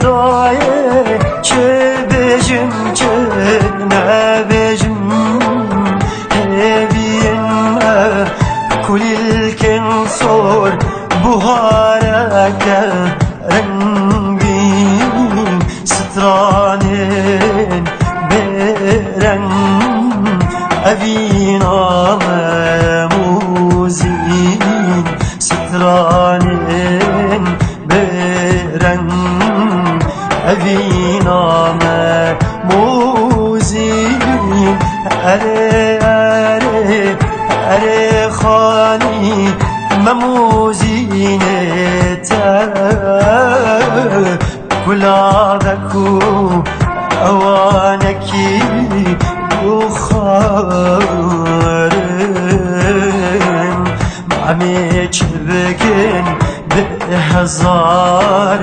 دایه چه بجم چه نبجم هبین کلیل کن سور بهارک رنگین سترانین برن اوینا موزین سترانین برن اوینا موزین اره اره اره خانی مموزین تا کلادکو اوانکی بخارن معمی چه بکن به هزار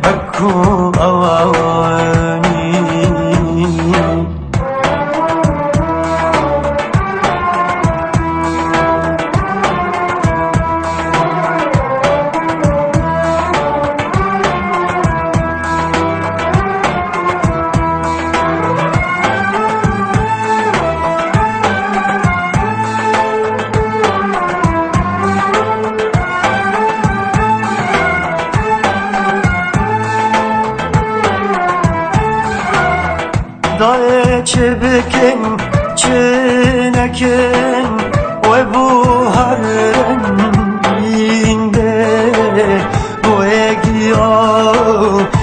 بکو اوانی دای چه بکن چه نکن و بو هر رنگینده و اگیا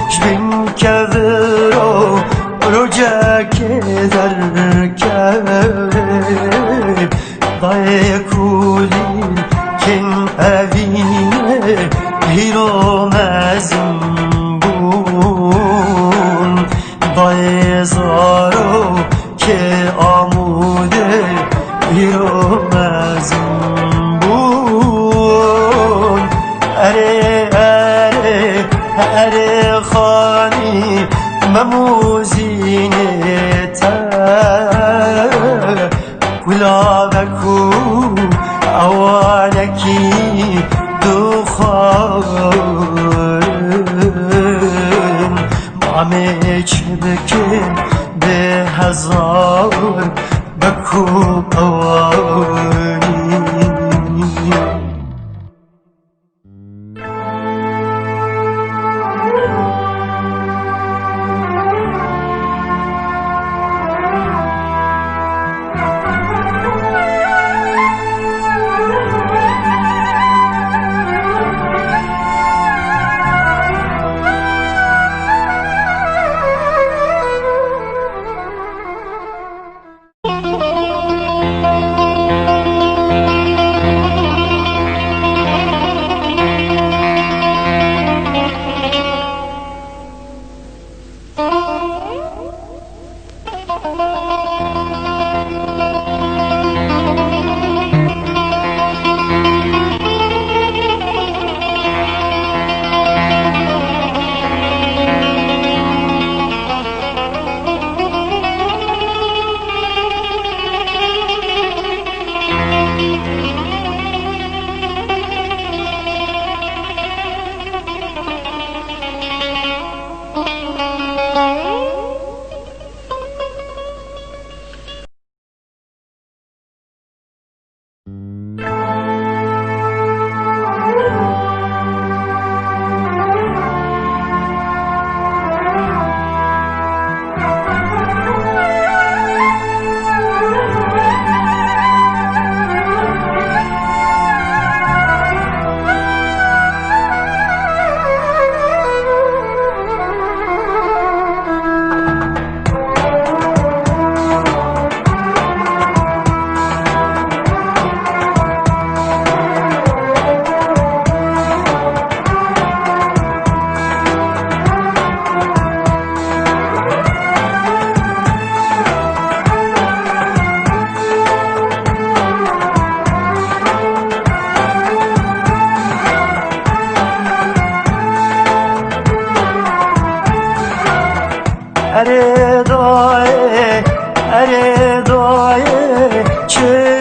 شبین کذرو رجا که در کذر دای کولی کن اوینه هیرو مزنبون دای زارو که آموده هیرو مزنبون اره اره اره خانی مموزینه تا گلابکو اوانکی دخارن معمه چه بکن به هزار بکو اوانی اره دایه چه